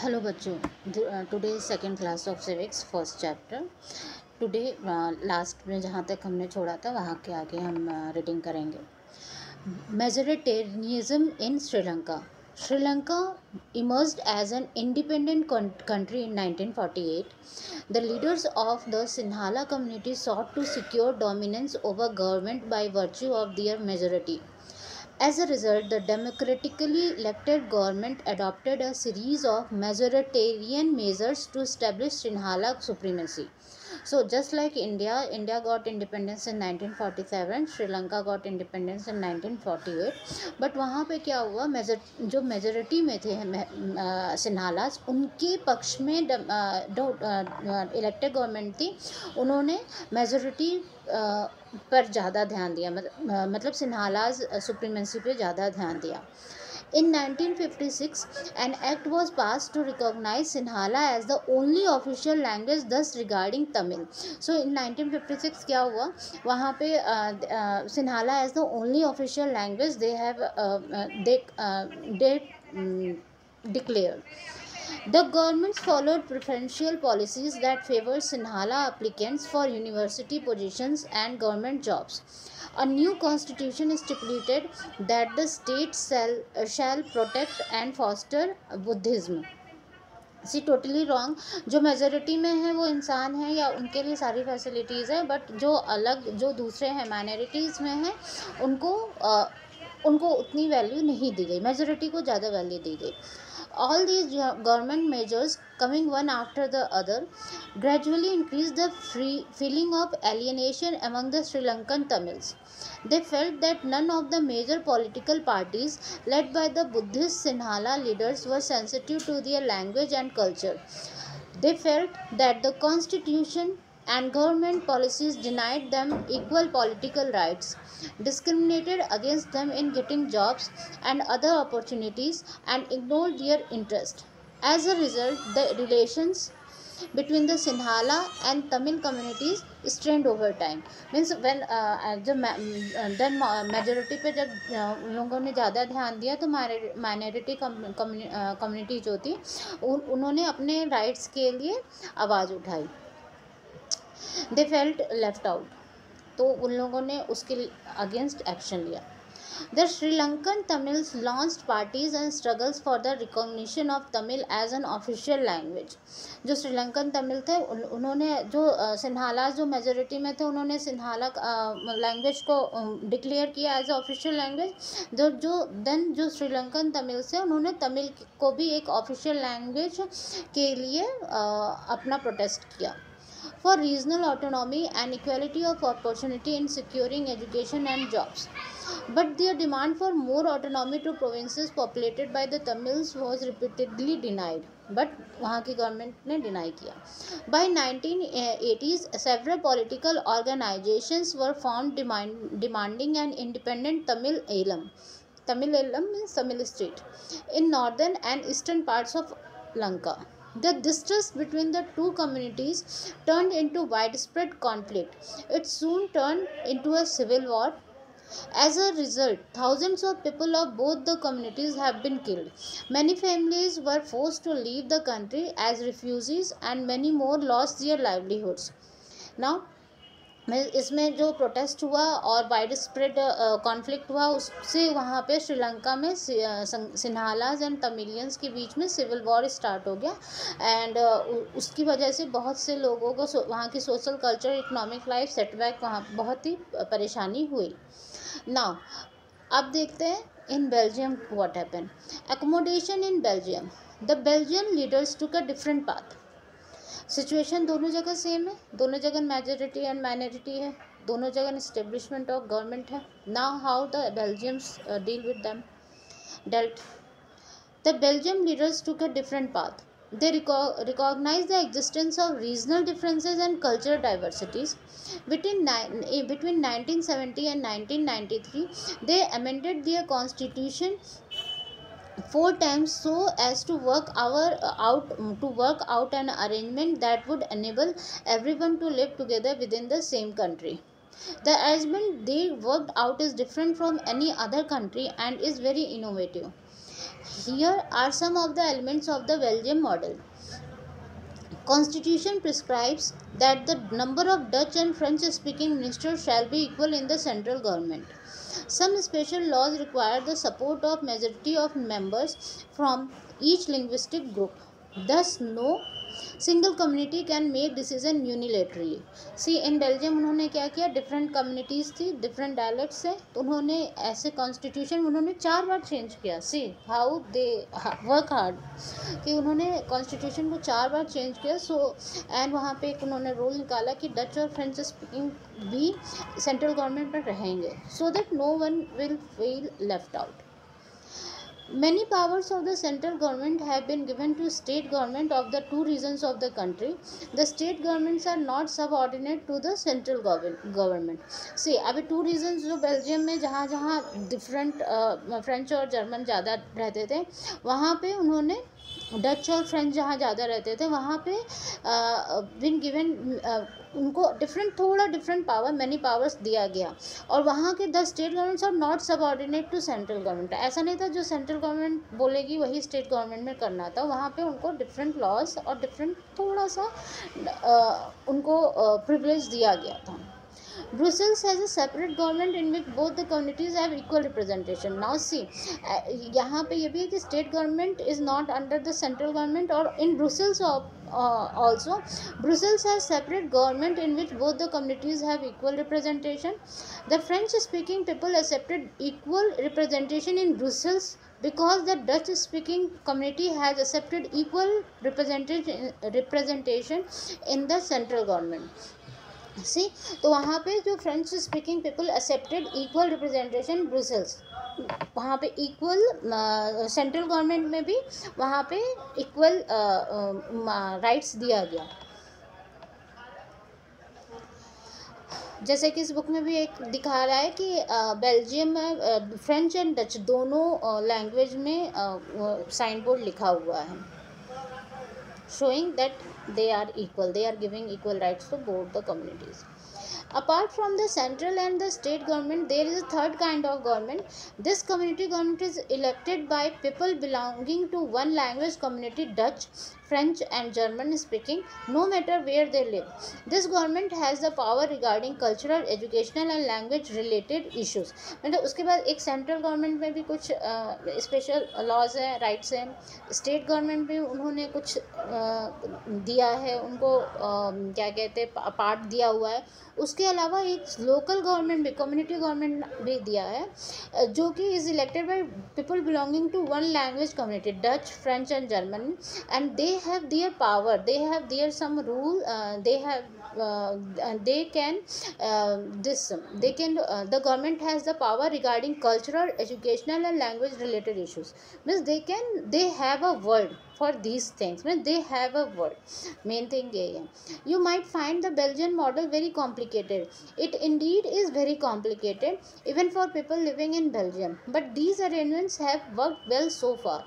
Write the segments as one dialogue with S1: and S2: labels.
S1: Hello बच्चों, today second class of civics first chapter. Today last में जहाँ तक हमने छोड़ा था वहाँ के आगे हम रीडिंग करेंगे। Majoritarianism in Sri Lanka. Lanka emerged as an independent country in 1948. The leaders of the Sinhala community sought to secure dominance over government by virtue of their majority. As a result, the democratically elected government adopted a series of majoritarian measures to establish Sinhala supremacy. So, just like India got independence in 1947, Sri Lanka got independence in 1948. But वहाँ पे क्या हुआ, जो majority में थे Sinhalese, उनके पक्ष में जो इलेक्टेड गवर्नमेंट थी उन्होंने मेजोरिटी पर ज़्यादा ध्यान दिया, मतलब सिन्हालास सुप्रीमेंसी पे ज़्यादा ध्यान दिया. In 1956, an act was passed to recognize Sinhala as the only official language, thus regarding Tamil. So in 1956 क्या हुआ, वहाँ पे Sinhala as the only official language they declared. The governments followed preferential policies that favored Sinhala applicants for university positions and government jobs. A new constitution stipulated that the state shall protect and foster Buddhism. See totally wrong. जो majority में है वो इंसान है या उनके लिए सारी फैसिलिटीज़ है, बट जो दूसरे हैं माइनॉरिटीज़ में हैं उनको उतनी वैल्यू नहीं दी गई, मेजोरिटी को ज़्यादा वैल्यू दी गई. All these government measures, coming one after the other, gradually increased the feeling of alienation among the Sri Lankan Tamils. They felt that none of the major political parties led by the Buddhist Sinhala leaders were sensitive to their language and culture. They felt that the constitution and government policies denied them equal political rights, discriminated against them in getting jobs and other opportunities, and ignored their interest. As a result, the relations between the Sinhala and Tamil communities strained over time. Means when then majority पे जब उन लोगों ने ज़्यादा ध्यान दिया तो minority community जो थी उन्होंने अपने राइट्स के लिए आवाज़ उठाई. दे फेल्ट लेफ्ट आउट, तो उन लोगों ने उसके अगेंस्ट एक्शन लिया. The Sri Lankan Tamils launched parties and struggles for the recognition of Tamil as an official language. जो श्रीलंकन तमिल थे उन्होंने जो सिन्हाला जो मेजोरिटी में थे उन्होंने सिन्हाला लैंग्वेज को डिक्लेयर किया एज ए ऑफिशियल लैंग्वेज. जो श्रीलंकन तमिल से उन्होंने तमिल को भी एक ऑफिशियल लैंग्वेज के लिए अपना प्रोटेस्ट किया. For regional autonomy and equality of opportunity in securing education and jobs. But their demand for more autonomy to provinces populated by the Tamils was repeatedly denied. But वहाँ की government ने deny किया. By 1980s, several political organizations were formed demanding an independent Tamil Eelam. Tamil Eelam means Tamil state in northern and eastern parts of Lanka. The distrust between the two communities turned into widespread conflict. It soon turned into a civil war. As a result, thousands of people of both the communities have been killed. Many families were forced to leave the country as refugees, and many more lost their livelihoods. Now, इसमें जो protest हुआ और wide spread conflict हुआ उससे वहाँ पे श्रीलंका में Sinhalese and Tamilians के बीच में सिविल वॉर स्टार्ट हो गया. एंड उसकी वजह से बहुत से लोगों को वहाँ की social culture economic life setback वहाँ बहुत ही परेशानी हुई. नाउ अब देखते हैं in Belgium what happened. Accommodation in Belgium. The Belgian leaders took a different path. Situation दोनों जगह सेम है, दोनों जगह मेजोरिटी एंड माइनॉरिटी है, दोनों जगह इस्टेब्लिशमेंट ऑफ गवर्नमेंट है. Now how the Belgians deal with them dealt. The Belgium leaders took a different path. They recognize the existence of regional differences and cultural diversities. Between 1970 and 1993, they amended their constitution 4 times so as to work out an arrangement that would enable everyone to live together within the same country. The arrangement they worked out is different from any other country and is very innovative. Here are some of the elements of the Belgium model. Constitution prescribes that the number of Dutch and French speaking ministers shall be equal in the central government. Some special laws require the support of majority of members from each linguistic group. Thus, no single community can make decision unilaterally. See in Belgium उन्होंने क्या किया, different communities थी, different dialects है, तो उन्होंने ऐसे constitution उन्होंने 4 बार change किया. See how they work hard कि उन्होंने कॉन्स्टिट्यूशन को 4 बार चेंज किया. सो एंड वहाँ पे एक उन्होंने रूल निकाला कि डच और फ्रेंच स्पीकिंग भी सेंट्रल गवर्नमेंट में रहेंगे, so that no one will feel left out. Many powers of the central government have been given to state government of the two regions of the country. The state governments are not subordinate to the central government. See, अभी two regions जो Belgium में जहाँ जहाँ different French और German ज़्यादा रहते थे, वहाँ पे उन्होंने डच और फ्रेंच जहाँ ज़्यादा रहते थे वहाँ पे बिन गिवन उनको थोड़ा डिफरेंट पावर, मैनी पावर्स दिया गया. और वहाँ के 10 state governments are not subordinate to central government. ऐसा नहीं था जो सेंट्रल गवर्नमेंट बोलेगी वही स्टेट गवर्नमेंट में करना था. वहाँ पे उनको डिफरेंट लॉज और डिफरेंट थोड़ा सा उनको प्रिविलेज दिया गया था. Brussels has a separate government in which both the communities have equal representation. Now see, यहाँ पे ये भी है कि state government is not under the central government, or in Brussels also Brussels has separate government in which both the communities have equal representation. The French speaking people accepted equal representation in Brussels because the Dutch speaking community has accepted equal representation in the central government. सी तो वहाँ पे जो French speaking people accepted equal representation Brussels, वहाँ पे equal central government में भी वहाँ पे इक्वल राइट्स दिया गया. जैसे कि इस बुक में भी एक दिखा रहा है कि बेल्जियम में फ्रेंच एंड डच दोनों लैंग्वेज में साइन बोर्ड लिखा हुआ है, showing that they are equal, they are giving equal rights to both the communities. Apart from the central and the state government, there is a third kind of government. This community government is elected by people belonging to one language community, Dutch, French and German speaking, no matter where they live. This government has the power regarding cultural, educational and language related issues. मतलब उसके बाद एक central government में भी कुछ special laws हैं, rights हैं. State government भी उन्होंने कुछ दिया है, उनको क्या कहते हैं पार्ट दिया हुआ है. उसके अलावा एक लोकल गवर्नमेंट भी, कम्युनिटी गवर्नमेंट भी दिया है जो कि is elected by people belonging to one language community, Dutch, French and German, and they have their power, they have their some rule, they have they can the government has the power regarding cultural, educational and language related issues. Means they have a word for these things, means they have a word. Main thing ये है. You might find the Belgian model very complicated. It indeed is very complicated even for people living in Belgium, but these arrangements have worked well so far.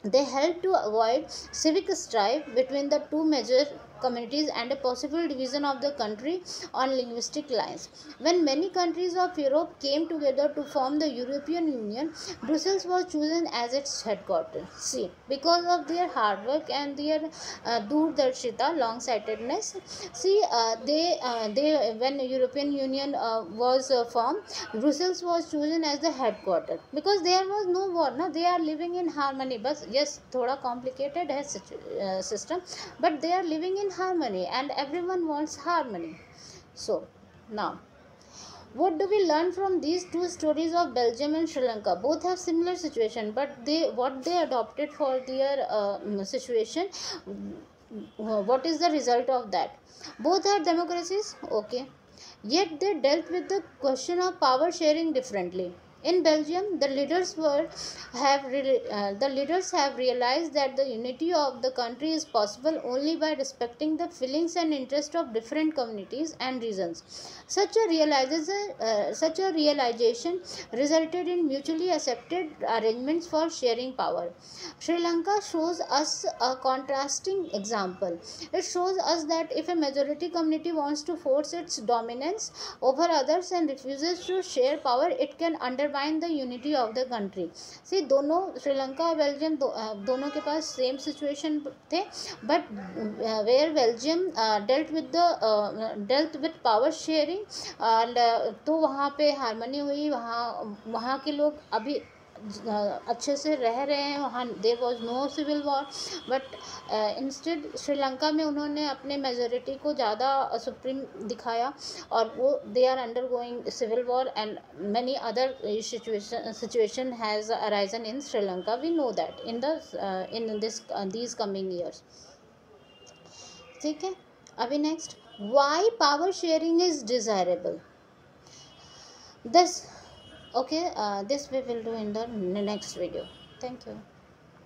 S1: They help to avoid civic strife between the two major communities and a possible division of the country on linguistic lines. When many countries of Europe came together to form the European Union, Brussels was chosen as its headquarters. See, because of their hard work and their Durdarshita, long-sightedness. See, when the European Union was formed, Brussels was chosen as the headquarters because there was no war. No, they are living in harmony. But yes, थोड़ा complicated है system, but they are living in harmony and everyone wants harmony. So now, what do we learn from these two stories of Belgium and Sri Lanka? Both have similar situation, but what they adopted for their situation, what is the result of that? Both are democracies, okay, yet they dealt with the question of power sharing differently. In Belgium, the leaders have realized that the unity of the country is possible only by respecting the feelings and interests of different communities and regions. Such a realization resulted in mutually accepted arrangements for sharing power. Sri Lanka shows us a contrasting example. It shows us that if a majority community wants to force its dominance over others and refuses to share power, it can undermine undermine the unity of the country. See दोनों, श्रीलंका और Belgium दोनों के पास same situation थे, but where Belgium dealt with power sharing and, तो वहाँ पे harmony हुई, वहाँ के लोग अभी अच्छे से रह रहे हैं, वहाँ there was no civil war. But instead Sri Lanka में उन्होंने अपने मेजोरिटी को ज़्यादा सुप्रीम दिखाया, और वो they are undergoing civil war and many other situation has arisen in Sri Lanka. We know that in these coming years. ठीक है, अभी next, why power sharing is desirable. This, okay, this we will do in the next video. Thank you.